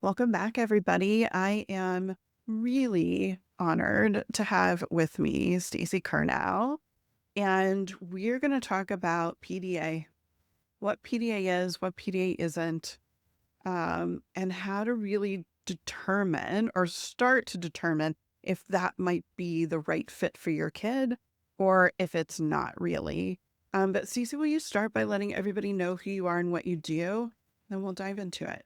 Welcome back, everybody. I am really honored to have with me Stacey Curnow, and we're going to talk about PDA, what PDA is, what PDA isn't, and how to really determine or start to determine if that might be the right fit for your kid or if it's not really. But Stacey, will you start by letting everybody know who you are and what you do? Then we'll dive into it.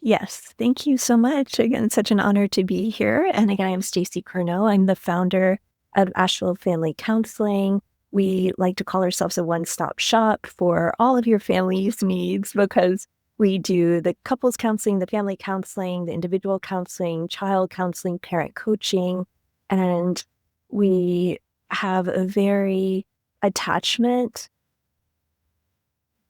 Yes, thank you so much. Again, such an honor to be here. And again, I'm Stacey Curnow. I'm the founder of Asheville Family Counseling. We like to call ourselves a one-stop shop for all of your family's needs because we do the couples counseling, the family counseling, the individual counseling, child counseling, parent coaching, and we have a very attachment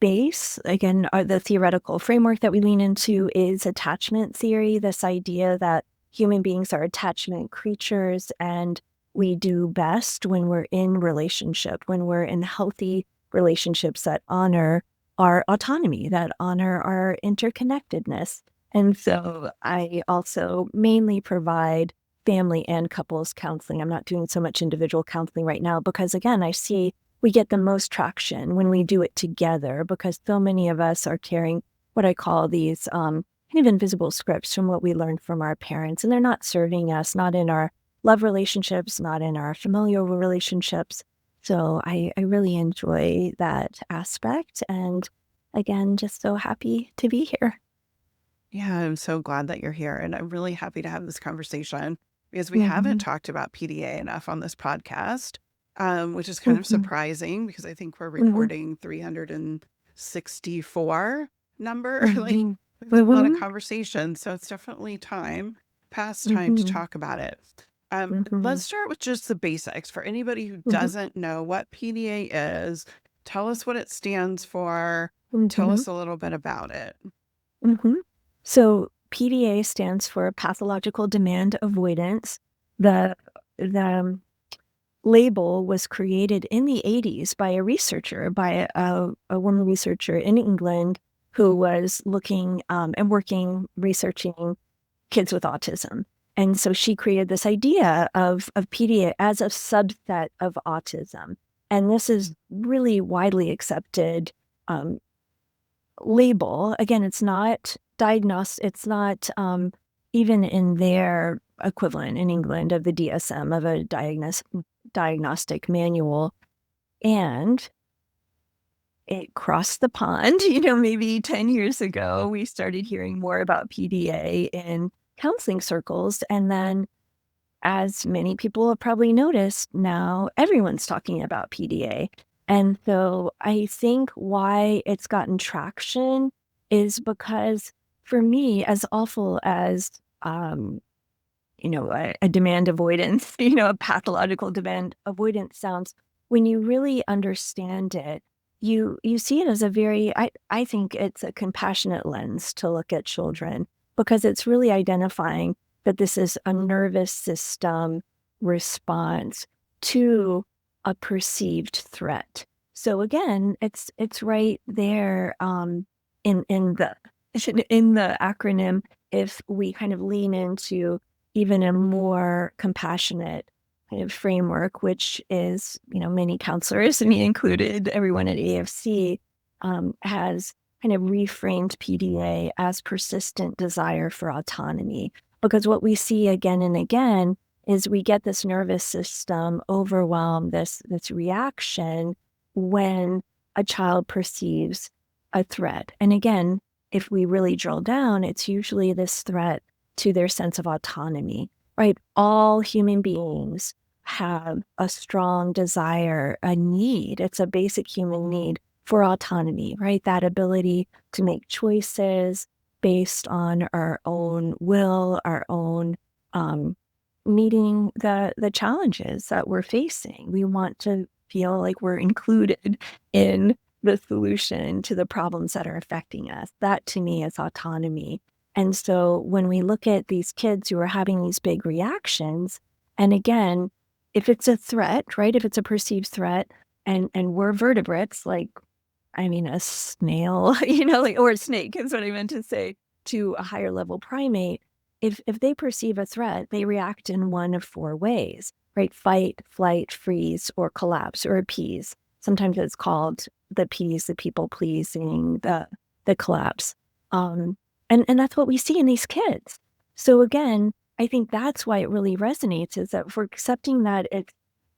base. Again, the theoretical framework that we lean into is attachment theory, this idea that human beings are attachment creatures and we do best when we're in relationship, when we're in healthy relationships that honor our autonomy, that honor our interconnectedness. And so I also mainly provide family and couples counseling. I'm not doing so much individual counseling right now because, again, I see we get the most traction when we do it together because so many of us are carrying what I call these kind of invisible scripts from what we learned from our parents, and they're not serving us, not in our love relationships, not in our familial relationships. So I really enjoy that aspect. And again, just so happy to be here. Yeah, I'm so glad that you're here. And I'm really happy to have this conversation because we haven't Mhm. talked about PDA enough on this podcast, which is kind of Mhm. surprising because I think we're Mhm. recording 364 number. Like, Mhm. we've had a lot of Mhm. conversations. So it's definitely past time to Mhm. talk about it. Mhm. Let's start with just the basics. For anybody who Mhm. doesn't know what PDA is, tell us what it stands for. Tell Mhm. us a little bit about it. Mhm. So PDA stands for pathological demand avoidance. The label was created in the 80s by a researcher, by a woman researcher in England who was looking and working, researching kids with autism. And so she created this idea of PDA as a subset of autism. And this is really widely accepted um, label. Again, it's not diagnosed, it's not even in their equivalent in England of the DSM, of a diagnostic manual. And it crossed the pond, maybe 10 years ago, we started hearing more about PDA in counseling circles. And then, as many people have probably noticed, now everyone's talking about PDA. And so I think why it's gotten traction is because, for me, as awful as a demand avoidance, a pathological demand avoidance sounds, when you really understand it, you see it as a very, I think it's a compassionate lens to look at children because it's really identifying that this is a nervous system response to a perceived threat. So again, it's right there in the in the acronym. If we kind of lean into even a more compassionate kind of framework, which is, many counselors, me included, everyone at AFC, has kind of reframed PDA as persistent desire for autonomy. Because what we see again and again is we get this nervous system overwhelm, this reaction when a child perceives a threat. And again, if we really drill down, it's usually this threat to their sense of autonomy, right? All human beings have a strong desire, a need. It's a basic human need for autonomy, right? That ability to make choices based on our own will, our own meeting the challenges that we're facing. We want to feel like we're included in the solution to the problems that are affecting us. That to me is autonomy. And so when we look at these kids who are having these big reactions, and again, if it's a threat, right? If it's a perceived threat, and we're vertebrates, like, I mean, a snail, or a snake is what I meant to say, to a higher level primate, if they perceive a threat, they react in one of four ways, right? Fight, flight, freeze, or collapse, or appease. Sometimes it's called the appease, the people pleasing, the collapse. And that's what we see in these kids. So again, I think that's why it really resonates, is that if we're accepting that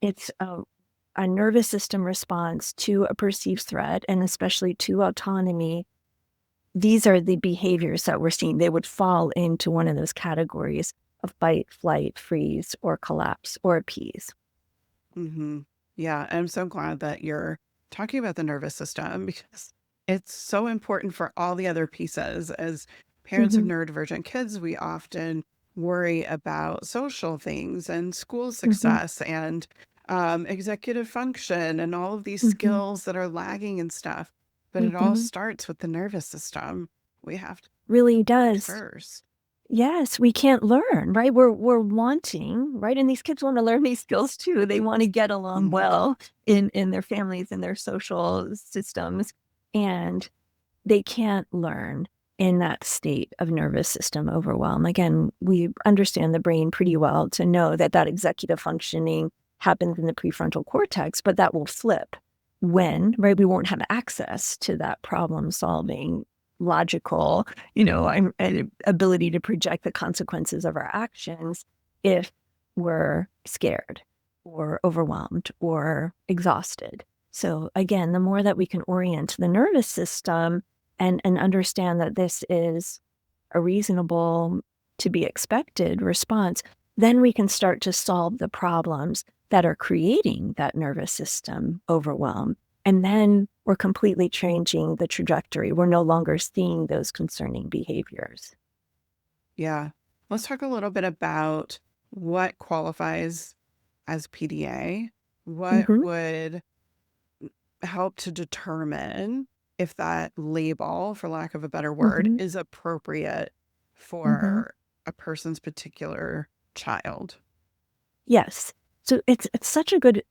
it's a nervous system response to a perceived threat, and especially to autonomy, these are the behaviors that we're seeing. They would fall into one of those categories of fight, flight, freeze, or collapse, or appease. Hmm. Yeah, I'm so glad that you're talking about the nervous system because it's so important for all the other pieces. As parents of Mhm, neurodivergent kids, we often worry about social things and school mhm, success and executive function and all of these mhm, skills that are lagging and stuff. But it all mhm. starts with the nervous system. We have to Really does. first. Yes, we can't learn, right? We're wanting, right? And these kids want to learn these skills too. They want to get along Mhm. well in their families, in their social systems, and they can't learn in that state of nervous system overwhelm. Again, we understand the brain pretty well to know that that executive functioning happens in the prefrontal cortex, but that will flip when, right? We won't have access to that problem solving, logical, ability to project the consequences of our actions if we're scared or overwhelmed or exhausted. So again, the more that we can orient the nervous system and understand that this is a reasonable, to be expected response, then we can start to solve the problems that are creating that nervous system overwhelm. And then we're completely changing the trajectory. We're no longer seeing those concerning behaviors. Yeah. Let's talk a little bit about what qualifies as PDA. What Hmm. would help to determine if that label, for lack of a better word, Hmm. is appropriate Hmm. for a person's particular child? Yes. So it's such a good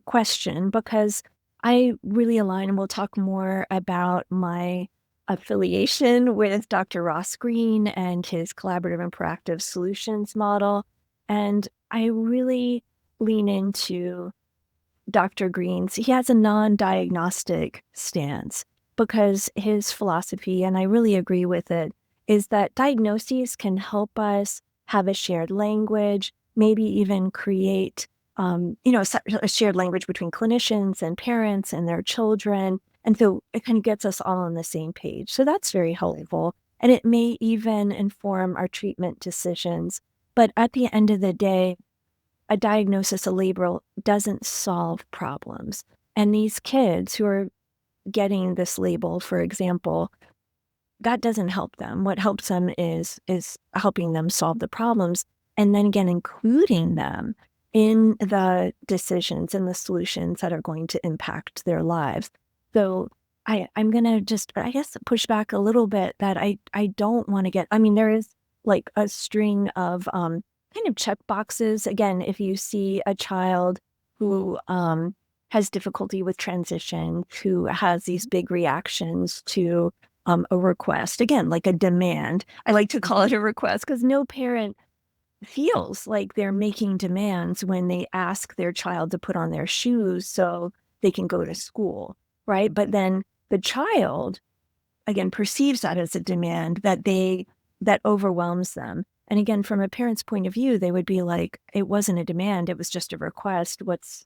question, because I really align, and we'll talk more about my affiliation with Dr. Ross Greene and his collaborative and proactive solutions model. And I really lean into Dr. Greene's. He has a non-diagnostic stance, because his philosophy, and I really agree with it, is that diagnoses can help us have a shared language, maybe even create, a shared language between clinicians and parents and their children. And so it kind of gets us all on the same page. So that's very helpful. And it may even inform our treatment decisions. But at the end of the day, a diagnosis, a label doesn't solve problems. And these kids who are getting this label, for example, that doesn't help them. What helps them is helping them solve the problems, and then again including them in the decisions and the solutions that are going to impact their lives. So I'm gonna just, I guess, push back a little bit that I don't want to get, I mean, there is like a string of kind of check boxes. Again, if you see a child who has difficulty with transition, who has these big reactions to a request, again, like a demand. I like to call it a request, because no parent feels like they're making demands when they ask their child to put on their shoes so they can go to school, right? But then the child, again, perceives that as a demand that overwhelms them. And again, from a parent's point of view, they would be like, it wasn't a demand, it was just a request. What's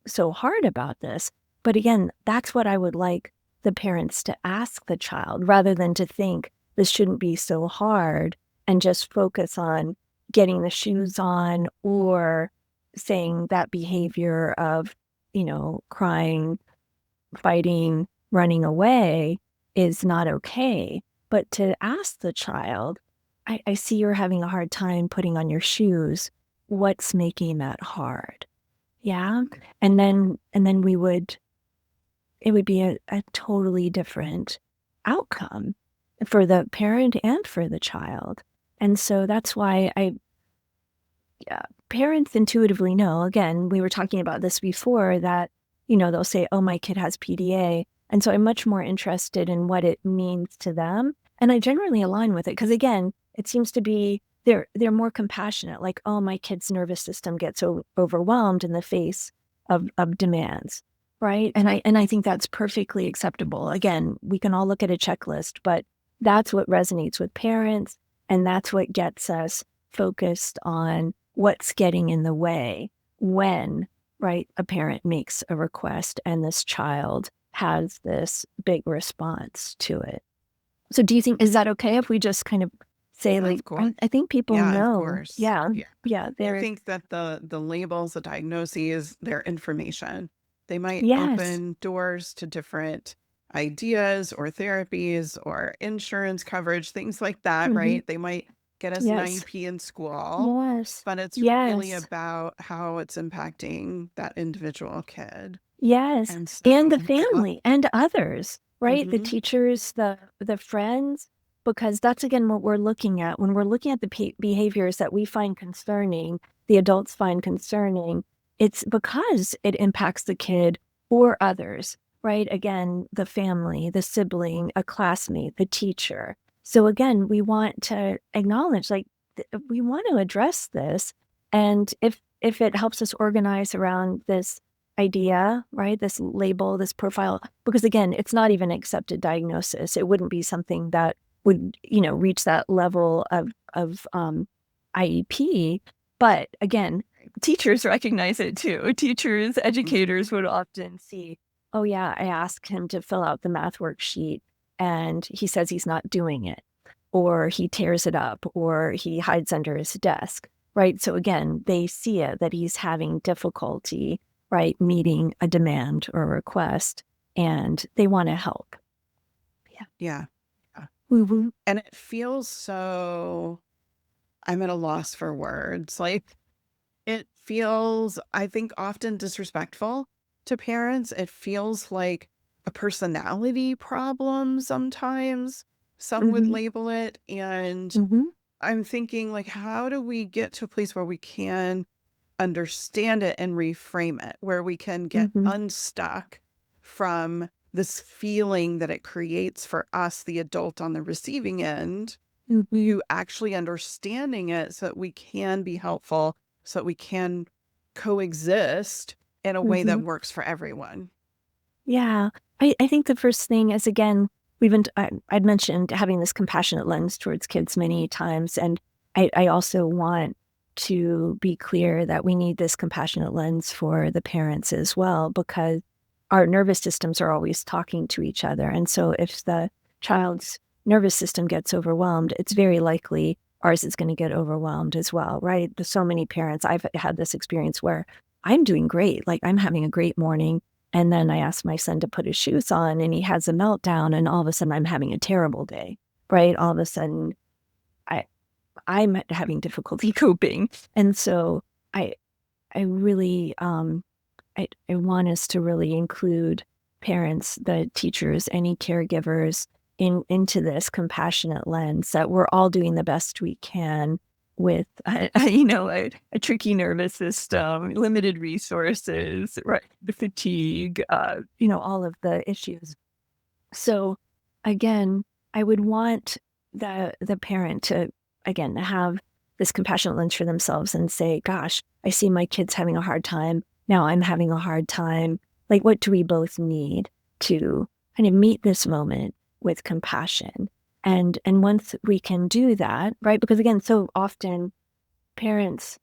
so hard about this? But again, that's what I would like the parents to ask the child, rather than to think this shouldn't be so hard and just focus on getting the shoes on, or saying that behavior of, crying, fighting, running away is not okay. But to ask the child, I see you're having a hard time putting on your shoes. What's making that hard? Yeah. And then it would be a totally different outcome for the parent and for the child. And so that's why yeah, parents intuitively know. Again, we were talking about this before, that, they'll say, oh, my kid has PDA. And so I'm much more interested in what it means to them And I generally align with it because, again, it seems to be they're more compassionate. Like, oh, my kid's nervous system gets overwhelmed in the face of demands, right? And I think that's perfectly acceptable. Again, we can all look at a checklist, but that's what resonates with parents, and that's what gets us focused on what's getting in the way when, right, a parent makes a request and this child has this big response to it. So do you think, is that okay if we just kind of say, like, Of course. I think people Yeah, of know. course. Yeah. Yeah. Yeah. I They're, think that the labels, the diagnoses, their information, they might yes. open doors to different ideas or therapies or insurance coverage, things like that, Hmm. right? They might get us an Yes. IEP in school, Yes. but it's really Yes. about how it's impacting that individual kid. Yes. And so, And the what? family and others, right? The Hmm. teachers, the friends, because that's again what we're looking at. When we're looking at the behaviors that we find concerning, the adults find concerning, it's because it impacts the kid or others, right? Again, the family, the sibling, a classmate, the teacher. So again, we want to acknowledge, like, we want to address this. And if it helps us organize around this idea, right? This label, this profile, because again, it's not even accepted diagnosis. It wouldn't be something that would, reach that level of IEP. But again, teachers recognize it too. Teachers, educators would often see, oh yeah, I asked him to fill out the math worksheet and he says he's not doing it, or he tears it up, or he hides under his desk, right? So again, they see it that he's having difficulty, right, meeting a demand or a request, and they want to help. Yeah. Yeah. Yeah. Mm-hmm. And it feels so, I'm at a loss for words. Like, it feels, I think, often disrespectful to parents. It feels like a personality problem sometimes, some would Mm-hmm. label it. And Mm-hmm. I'm thinking, like, how do we get to a place where we can understand it and reframe it, where we can get Mm-hmm. unstuck from this feeling that it creates for us, the adult on the receiving end, Mm-hmm. to actually understanding it so that we can be helpful, so that we can coexist in a way Mm-hmm. that works for everyone. Yeah. I think the first thing is, again, I'd mentioned having this compassionate lens towards kids many times. And I also want to be clear that we need this compassionate lens for the parents as well, because our nervous systems are always talking to each other. And so if the child's nervous system gets overwhelmed, it's very likely ours is going to get overwhelmed as well, right? There's so many parents. I've had this experience where I'm doing great. Like, I'm having a great morning. And then I ask my son to put his shoes on and he has a meltdown, and all of a sudden I'm having a terrible day, right? All of a sudden I I'm having difficulty coping. And so I I really I want us to really include parents, the teachers, any caregivers into this compassionate lens, that we're all doing the best we can with a tricky nervous system, limited resources, right? The fatigue, all of the issues. So again, I would want the parent to, again, have this compassionate lens for themselves and say, gosh, I see my kids having a hard time. Now I'm having a hard time. Like, what do we both need to kind of meet this moment with compassion? And once we can do that, right? Because again, so often parents,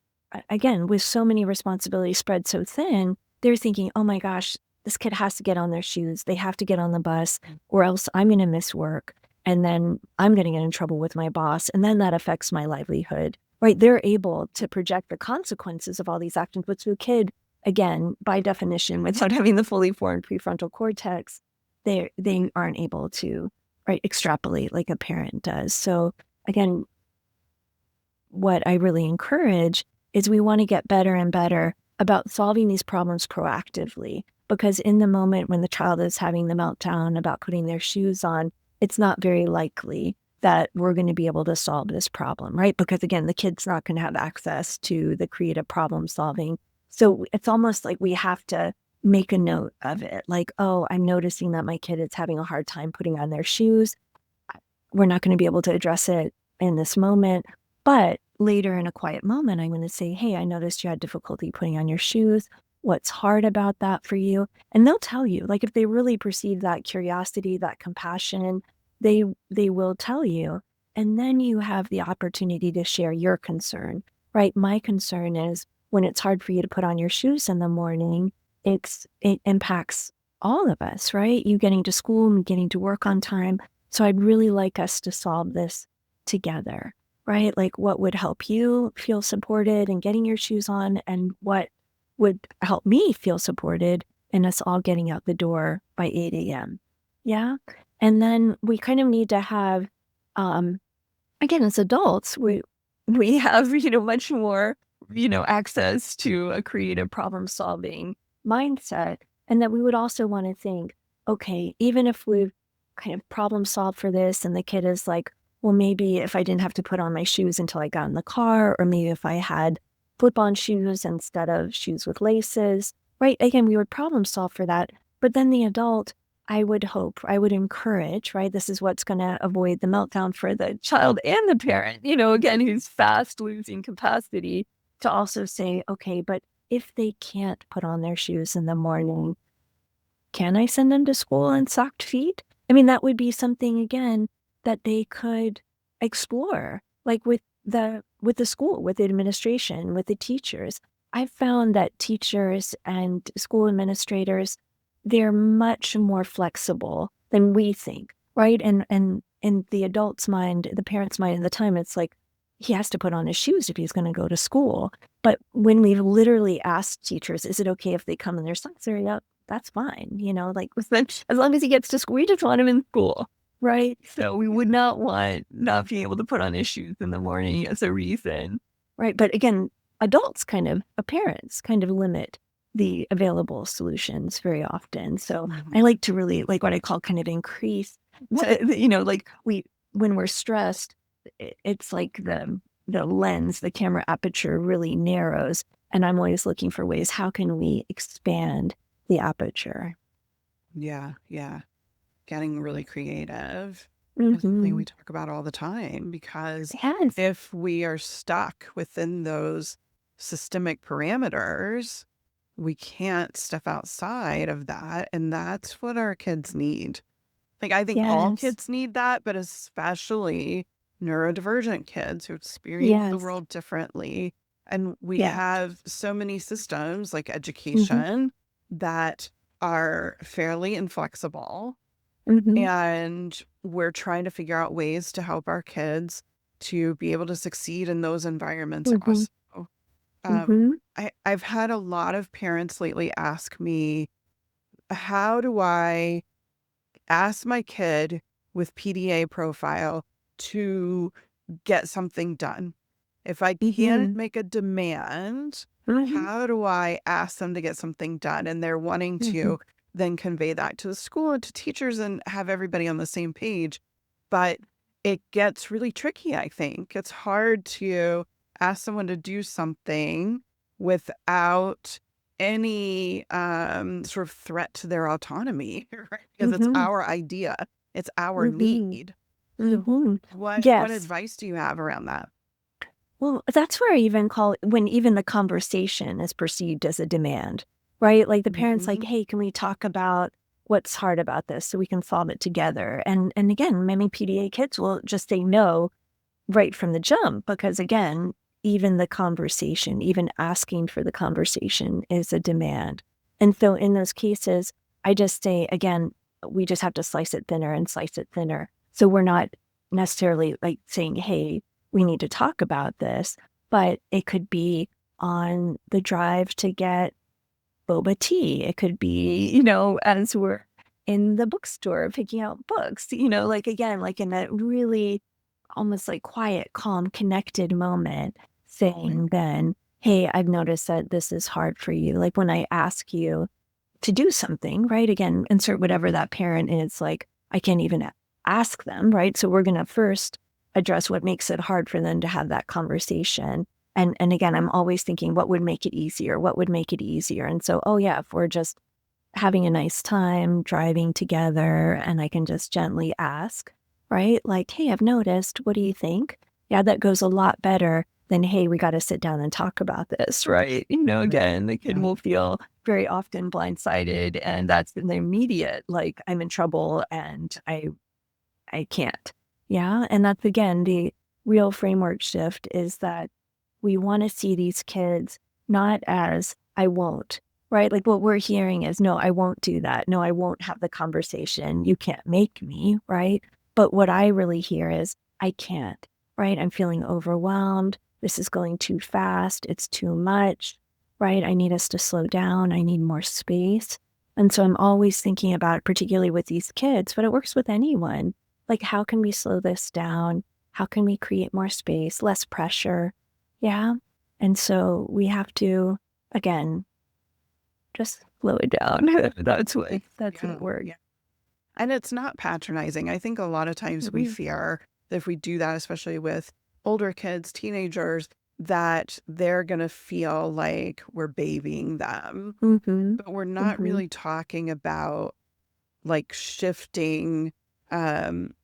again, with so many responsibilities spread so thin, they're thinking, oh my gosh, this kid has to get on their shoes. They have to get on the bus, or else I'm going to miss work. And then I'm going to get in trouble with my boss. And then that affects my livelihood, right? They're able to project the consequences of all these actions, but to a kid, again, by definition, without having the fully formed prefrontal cortex, they aren't able to, right, extrapolate like a parent does. So again, what I really encourage is we want to get better and better about solving these problems proactively. Because in the moment when the child is having the meltdown about putting their shoes on, it's not very likely that we're going to be able to solve this problem, right? Because again, the kid's not going to have access to the creative problem solving. So it's almost like we have to make a note of it. Like, oh, I'm noticing that my kid is having a hard time putting on their shoes. we're not going to be able to address it in this moment. But later in a quiet moment, I'm going to say, hey, I noticed you had difficulty putting on your shoes. What's hard about that for you? And they'll tell you, like if they really perceive that curiosity, that compassion, they will tell you. And then you have the opportunity to share your concern, right? My concern is when it's hard for you to put on your shoes in the morning, it impacts all of us, right? You getting to school and getting to work on time. So I'd really like us to solve this together, right? Like what would help you feel supported in getting your shoes on, and what would help me feel supported in us all getting out the door by 8 a.m. Yeah. And then we kind of need to have, um, again, as adults, we have, much more, access to a creative problem solving mindset. And that we would also want to think, okay, even if we've kind of problem solved for this, and the kid is like, well, maybe if I didn't have to put on my shoes until I got in the car, or maybe if I had flip-on shoes instead of shoes with laces, right? Again, we would problem solve for that. But then the adult, I would hope, I would encourage, right? This is what's going to avoid the meltdown for the child and the parent, again, who's fast losing capacity, to also say, okay, but if they can't put on their shoes in the morning, can I send them to school on socked feet? I mean, that would be something, again, that they could explore, like with the school, with the administration, with the teachers. I've found that teachers and school administrators, they're much more flexible than we think, right? And in the adult's mind, the parent's mind at the time, it's like he has to put on his shoes if he's going to go to school. But when we've literally asked teachers, is it okay if they come in their socks? They're, yeah, that's fine. Like as long as he gets to school, we just want him in school. Right. So we would not want not being able to put on his shoes in the morning as a reason. Right. But again, adults parents kind of limit the available solutions very often. So I like to really, like what I call kind of increase, like when we're stressed, it's like the lens, the camera aperture really narrows. And I'm always looking for ways, how can we expand the aperture? Yeah. Yeah. Getting really creative is something Mm-hmm. we talk about all the time, because Yes. if we are stuck within those systemic parameters, we can't step outside of that. And that's what our kids need. Like, I think all Yes. kids need that, but especially neurodivergent kids who experience the Yes. world differently. And we Yeah. have so many systems like Mhm. education that are fairly inflexible, Mhm. and we're trying to figure out ways to help our kids to be able to succeed in those environments Mhm. also. Mhm. I've had a lot of parents lately ask me, how do I ask my kid with PDA profile to get something done? If I can't Mhm. make a demand, Mhm. how do I ask them to get something done? And they're wanting Mhm. to then convey that to the school and to teachers and have everybody on the same page. But it gets really tricky, I think. It's hard to ask someone to do something without any sort of threat to their autonomy, right? Because it's Mhm. our idea, it's our Mhm. need. So Mhm. what Yes. advice do you have around that? Well, that's where I even call when even the conversation is perceived as a demand, right? Like the parent's like, Mhm. "Hey, can we talk about what's hard about this so we can solve it together?" And again, many PDA kids will just say no right from the jump, because again, even the conversation, even asking for the conversation is a demand. And so in those cases, I just say, again, we just have to slice it thinner and slice it thinner. So we're not necessarily like saying, hey, we need to talk about this, but it could be on the drive to get boba tea. It could be, as we're in the bookstore picking out books, like again, like in that really almost like quiet, calm, connected moment, Right. saying then, hey, I've noticed that this is hard for you. Like when I ask you to do something, right? Again, insert whatever that parent is, like, I can't even ask them, right? So we're going to first address what makes it hard for them to have that conversation. And again, I'm always thinking, what would make it easier? What would make it easier? And so, oh yeah, if we're just having a nice time driving together and I can just gently ask, right? Like, hey, I've noticed. What do you think? Yeah, that goes a lot better than, hey, we got to sit down and talk about this, right? Again, the kid Yeah. will feel very often blindsided, and that's in the immediate, like, I'm in trouble and I can't. Yeah. And that's again the real framework shift is that we want to see these kids not as I won't, right? Like what we're hearing is, no, I won't do that. No, I won't have the conversation. You can't make me, right? But what I really hear is, I can't, right? I'm feeling overwhelmed. This is going too fast. It's too much, right? I need us to slow down. I need more space. And so I'm always thinking about, particularly with these kids, but it works with anyone. Like, how can we slow this down? How can we create more space, less pressure? Yeah. And so we have to, again, just slow it down. That's Yeah. what works. Yeah. And it's not patronizing. I think a lot of times we Mm-hmm. fear that if we do that, especially with older kids, teenagers, that they're going to feel like we're babying them. Mm-hmm. But we're not Mm-hmm. really talking about like shifting um,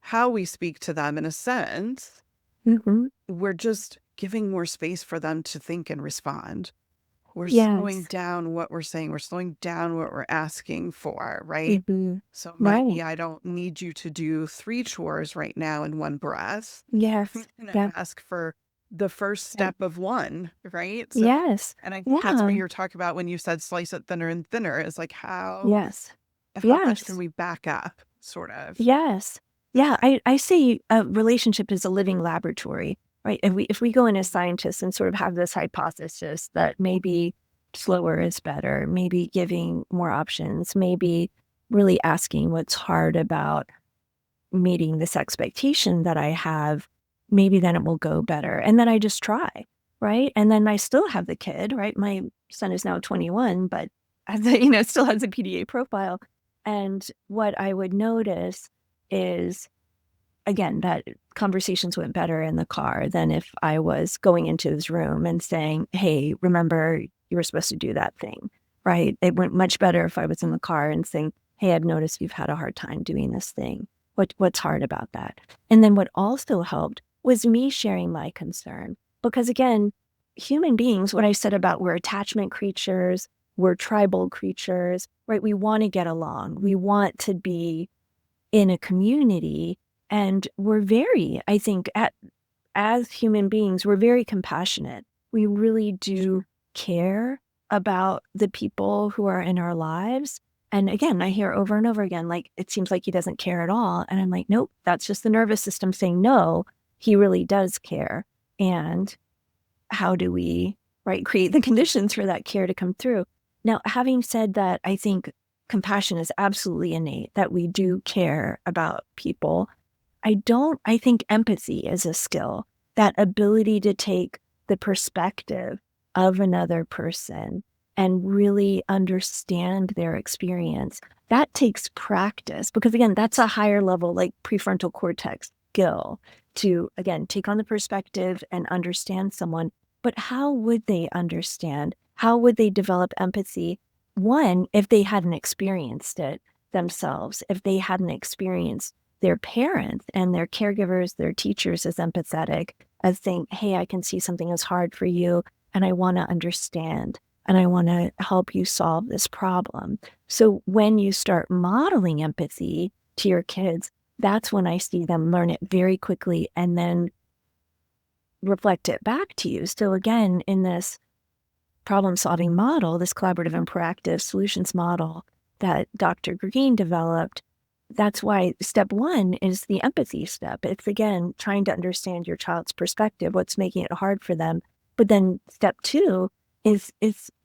how we speak to them in a sense. Mm-hmm. We're just giving more space for them to think and respond. We're slowing Yes. down what we're saying. We're slowing down what we're asking for, right? Mm-hmm. So it might Right. be, I don't need you to do 3 chores right now in one breath. Yes. And I Yep. ask for the first Yep. step of one, right? So, Yes. and I think that's what Yeah. you're talking about when you said slice it thinner and thinner is like Yes. how much can Yes. we back up, sort of? Yes. Yeah, I see a relationship as a living laboratory, right? If we go in as scientists and sort of have this hypothesis that maybe slower is better, maybe giving more options, maybe really asking what's hard about meeting this expectation that I have, maybe then it will go better. And then I just try, right? And then I still have the kid, right? My son is now 21, but still has a PDA profile. And what I would notice is, again, that conversations went better in the car than if I was going into his room and saying, hey, remember you were supposed to do that thing, right? It went much better if I was in the car and saying, hey, I've noticed you've had a hard time doing this thing. What's hard about that? And then what also helped was me sharing my concern. Because again, human beings, what I said about we're attachment creatures, we're tribal creatures, right? We want to get along. We want to be in a community. And we're very, I think, as human beings, we're very compassionate. We really do care about the people who are in our lives. And again, I hear over and over again, like, it seems like he doesn't care at all. And I'm like, nope, that's just the nervous system saying, no, he really does care. And how do we, right, create the conditions for that care to come through? Now, having said that, I think compassion is absolutely innate, that we do care about people. I think empathy is a skill, that ability to take the perspective of another person and really understand their experience. That takes practice because, again, that's a higher level, like prefrontal cortex skill to, again, take on the perspective and understand someone. But how would they understand? How would they develop empathy? One, if they hadn't experienced it themselves, if they hadn't experienced their parents and their caregivers, their teachers as empathetic, as saying, hey, I can see something is hard for you and I want to understand and I want to help you solve this problem. So when you start modeling empathy to your kids, that's when I see them learn it very quickly and then reflect it back to you. So again, in this problem solving model, this collaborative and proactive solutions model that Dr. Greene developed, that's why step one is the empathy step. It's again trying to understand your child's perspective, what's making it hard for them. But then step two is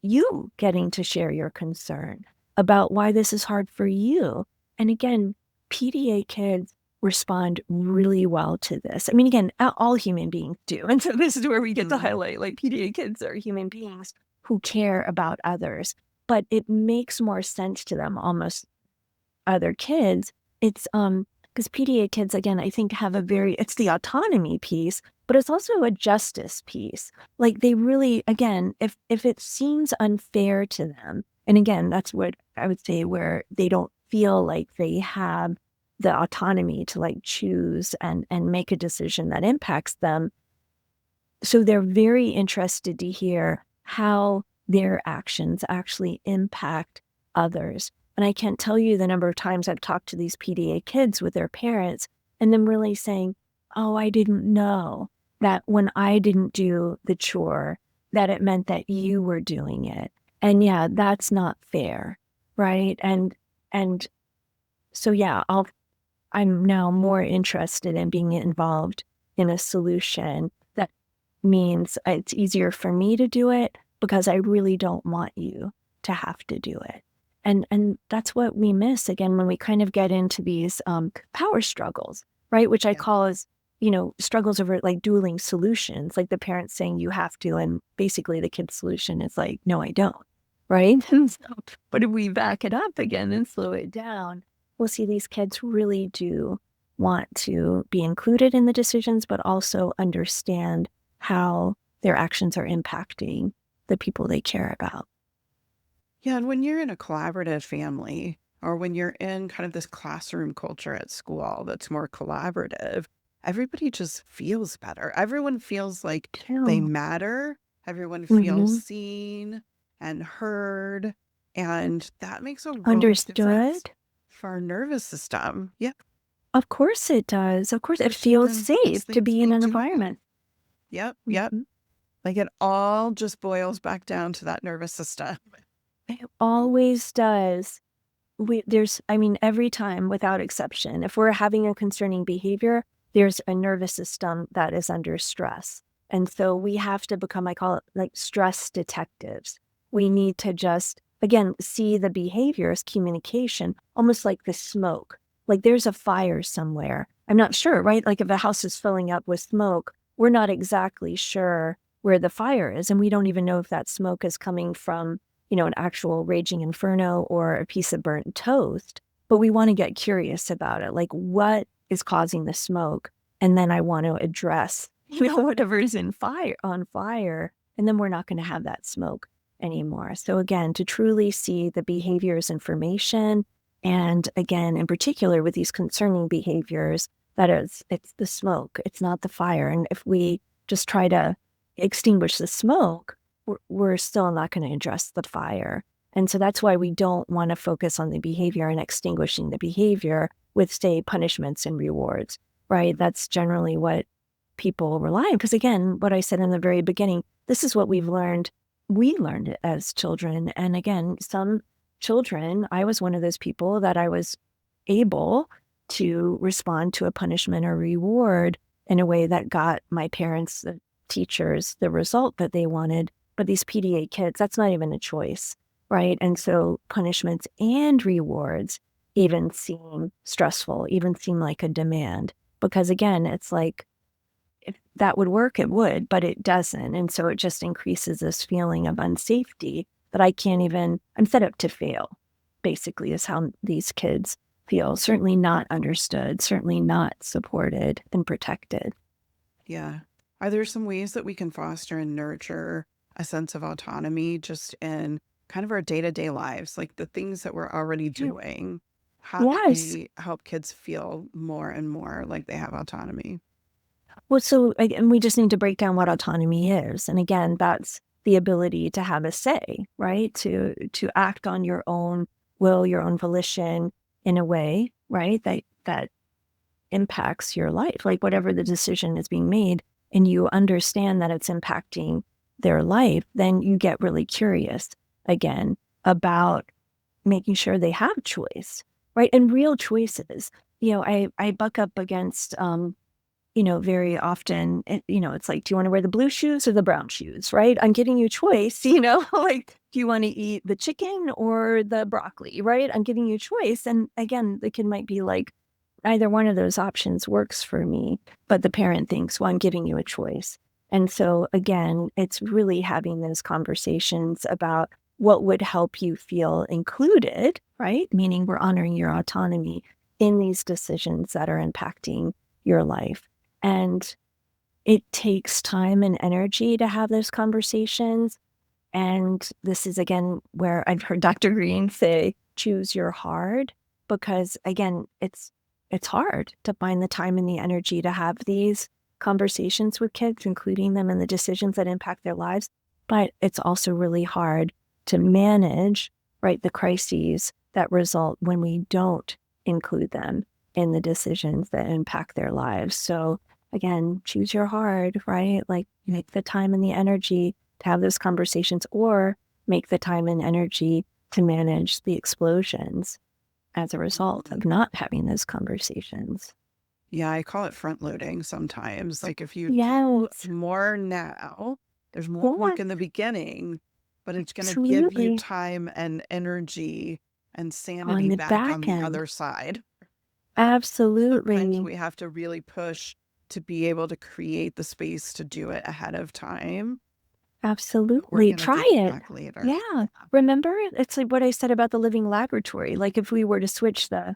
you getting to share your concern about why this is hard for you. And again, PDA kids respond really well to this. I mean, again, all human beings do. And so this is where we get to highlight like PDA kids are human beings who care about others, but it makes more sense to them almost other kids. It's because PDA kids, again, I think have it's the autonomy piece, but it's also a justice piece. Like they really, again, if it seems unfair to them, and again, that's what I would say where they don't feel like they have the autonomy to like choose and make a decision that impacts them. So they're very interested to hear how their actions actually impact others. And I can't tell you the number of times I've talked to these PDA kids with their parents and them really saying, oh, I didn't know that when I didn't do the chore, that it meant that you were doing it. And yeah, that's not fair, right? And so yeah, I'm now more interested in being involved in a solution that means it's easier for me to do it because I really don't want you to have to do it. And that's what we miss again when we kind of get into these power struggles, right? Which I Yeah. call as, struggles over like dueling solutions, like the parents saying you have to, and basically the kid's solution is like, no, I don't, right? And so, but if we back it up again and slow it down, we'll see these kids really do want to be included in the decisions, but also understand how their actions are impacting the people they care about. Yeah, and when you're in a collaborative family or when you're in kind of this classroom culture at school that's more collaborative, everybody just feels better. Everyone feels like they Yeah. matter. Everyone feels Mhm. seen and heard. And that makes a world of difference Understood. for our nervous system. Yeah. Of course it does. Of course, it Especially feels when these safe to things be in we an do have. environment. Yep. Yep. Mhm. Like it all just boils back down to that nervous system. It always does. I mean, every time without exception, if we're having a concerning behavior, there's a nervous system that is under stress. And so we have to become, I call it like stress detectives. We need to just, again, see the behavior as communication, almost like the smoke. Like there's a fire somewhere. I'm not sure, right? Like if a house is filling up with smoke, we're not exactly sure where the fire is. And we don't even know if that smoke is coming from an actual raging inferno or a piece of burnt toast, but we want to get curious about it. Like, what is causing the smoke? And then I want to address, whatever's on fire. And then we're not going to have that smoke anymore. So again, to truly see the behaviors information, and again, in particular with these concerning behaviors, it's the smoke, it's not the fire. And if we just try to extinguish the smoke, we're still not going to address the fire. And so that's why we don't want to focus on the behavior and extinguishing the behavior with, say, punishments and rewards, right? That's generally what people rely on. Because again, what I said in the very beginning, this is what we've learned. We learned it as children. And again, some children, I was one of those people that I was able to respond to a punishment or reward in a way that got my parents, the teachers, the result that they wanted. But these PDA kids, that's not even a choice, right? And so punishments and rewards even seem stressful, even seem like a demand. Because again, it's like, if that would work, it would, but it doesn't. And so it just increases this feeling of unsafety that I'm set up to fail, basically, is how these kids feel. Certainly not understood, certainly not supported and protected. Yeah. Are there some ways that we can foster and nurture a sense of autonomy just in kind of our day-to-day lives, like the things that we're already Yeah. doing? How can Yes. we help kids feel more and more like they have autonomy? Well, so again, we just need to break down what autonomy is. And again, that's the ability to have a say, right? To act on your own will, your own volition in a way, right? That impacts your life. Like whatever the decision is being made and you understand that it's impacting their life, then you get really curious again about making sure they have choice, right? And real choices. I buck up against very often, it's like, do you want to wear the blue shoes or the brown shoes, right? I'm giving you a choice, like, do you want to eat the chicken or the broccoli, right? I'm giving you a choice. And again, the kid might be like, either one of those options works for me, but the parent thinks, well, I'm giving you a choice. And so again, it's really having those conversations about what would help you feel included, right? Meaning we're honoring your autonomy in these decisions that are impacting your life. And it takes time and energy to have those conversations. And this is again where I've heard Dr. Greene say, choose your hard, because again, it's it's hard to find the time and the energy to have these conversations with kids, including them in the decisions that impact their lives. But it's also really hard to manage, right, the crises that result when we don't include them in the decisions that impact their lives. So again, choose your hard, right? Like make the time and the energy to have those conversations, or make the time and energy to manage the explosions as a result of not having those conversations. Yeah, I call it front loading sometimes. Like if you do Yes. more now, there's more work Yes, in the beginning, but it's going to give you absolutely. time and energy and On sanity the back on back the end. other side. Sometimes Absolutely. we have to really push to be able to create the space to do it ahead of time. We're Absolutely. going to Try do it it. back later. Yeah. Remember, it's like what I said about the living laboratory. Like if we were to switch the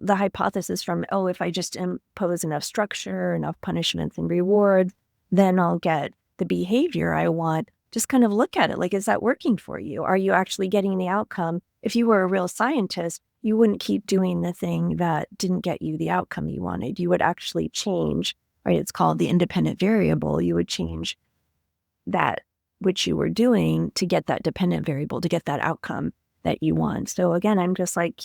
hypothesis from, oh, if I just impose enough structure, enough punishments and rewards, then I'll get the behavior I want. Just kind of look at it. Like, is that working for you? Are you actually getting the outcome? If you were a real scientist, you wouldn't keep doing the thing that didn't get you the outcome you wanted. You would actually change, right? It's called the independent variable. You would change that which you were doing to get that dependent variable, to get that outcome that you want. So again, I'm just like,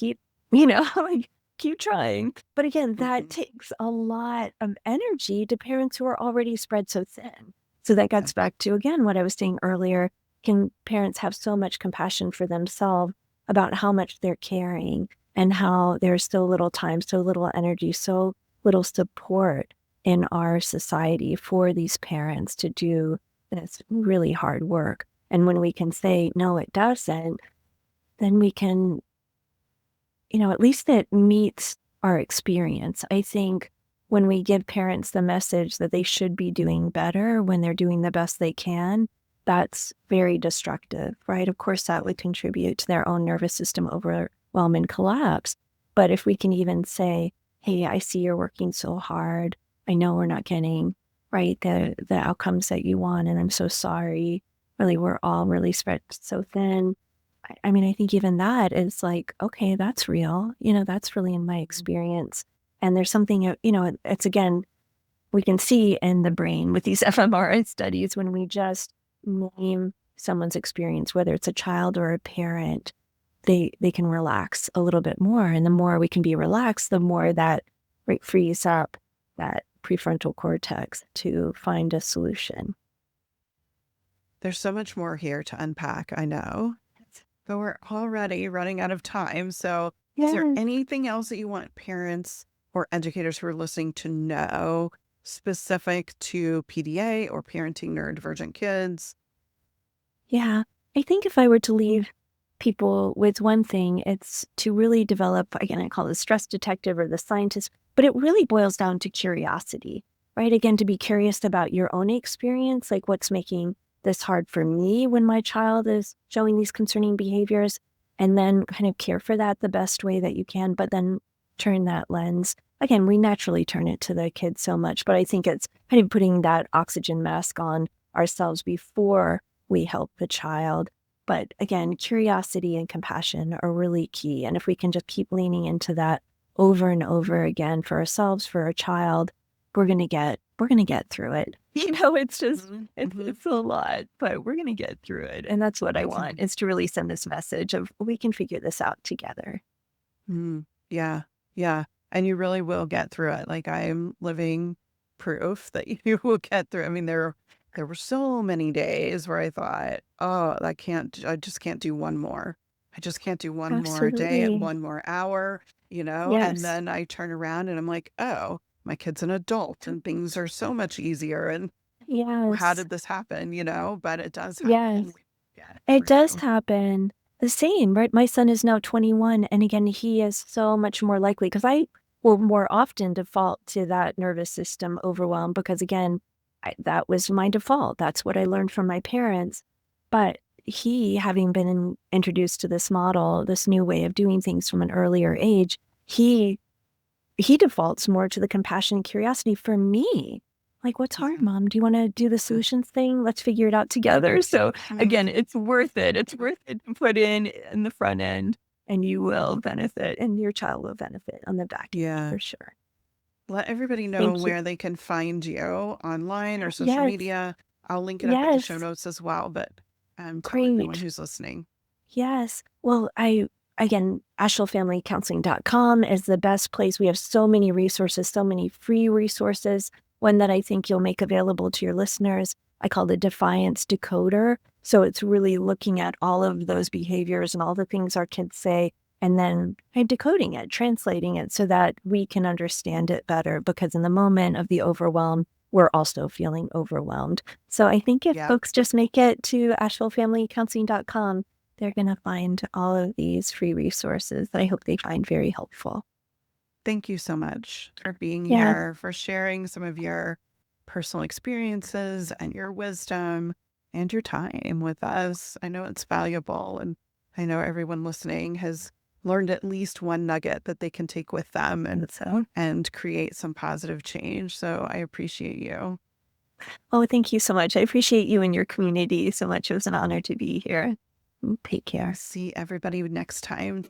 like keep trying. But again, that Mhm. takes a lot of energy to parents who are already spread so thin. So that Yeah. gets back to, again, what I was saying earlier. Can parents have so much compassion for themselves about how much they're carrying and how there's so little time, so little energy, so little support in our society for these parents to do this really hard work. And when we can say, no, it doesn't, then we can, at least it meets our experience. I think when we give parents the message that they should be doing better when they're doing the best they can, that's very destructive, right? Of course, that would contribute to their own nervous system overwhelm and collapse. But if we can even say, hey, I see you're working so hard. I know we're not getting right the outcomes that you want, and I'm so sorry. Really, we're all really spread so thin. I mean, I think even that is like, okay, that's real. That's really in my experience. And there's something, it's again, we can see in the brain with these fMRI studies when we just name someone's experience, whether it's a child or a parent, they can relax a little bit more. And the more we can be relaxed, the more that right, frees up that prefrontal cortex to find a solution. There's so much more here to unpack, I know. But we're already running out of time. So, is there Yes. anything else that you want parents or educators who are listening to know specific to PDA or parenting neurodivergent kids? Yeah. I think if I were to leave people with one thing, it's to really develop, again, I call it the stress detective or the scientist, but it really boils down to curiosity, right? Again, to be curious about your own experience, like what's making this hard for me when my child is showing these concerning behaviors, and then kind of care for that the best way that you can, but then turn that lens. Again, we naturally turn it to the kids so much, but I think it's kind of putting that oxygen mask on ourselves before we help the child. But again, curiosity and compassion are really key. And if we can just keep leaning into that over and over again for ourselves, for our child, we're gonna get through it. It's just Mhm, it's mhm, it's a lot, but we're gonna get through it. And that's what I want, mhm, is to really send this message of we can figure this out together. mhm. Yeah, yeah. And you really will get through it. Like I'm living proof that you will get through. I mean, there were so many days where I thought, oh, I just can't do one more. I just can't do one more day, Absolutely. one more hour, and Yes. then I turn around and I'm like, oh, my kid's an adult and things are so much easier. And how Yes. did this happen? But it does Yes. happen. We get It does through. happen. The same, right? My son is now 21, and again, he is so much more likely because I will more often default to that nervous system overwhelm because, again, that was my default. That's what I learned from my parents. But he, having been introduced to this model, this new way of doing things from an earlier age, he he defaults more to the compassion and curiosity for me. Like, "What's hard, Yeah. mom? Do you wanna do the Yeah. solutions thing? Let's figure it out together." So, again, Mhm. it's worth it. It's worth it to put in the front end and you will benefit, and your child will benefit on the back end Yeah. for sure. Let everybody know Thank you. where they can find you online or social Yes, media. I'll link it up at the show yes, notes as well, but tell everyone great. who's listening. Yes. Well, again, AshevilleFamilyCounseling.com is the best place. We have so many resources, so many free resources. One that I think you'll make available to your listeners, I call the Defiance Decoder. So it's really looking at all of those behaviors and all the things our kids say, and then decoding it, translating it so that we can understand it better. Because in the moment of the overwhelm, we're also feeling overwhelmed. So I think if Yeah. folks just make it to AshevilleFamilyCounseling.com, they're going to find all of these free resources that I hope they find very helpful. Thank you so much for being Yeah, here, for sharing some of your personal experiences and your wisdom and your time with us. I know it's valuable, and I know everyone listening has learned at least one nugget that they can take with them so. and create some positive change. So I appreciate you. Oh, thank you so much. I appreciate you and your community so much. It was an honor to be here. Take care. See everybody next time.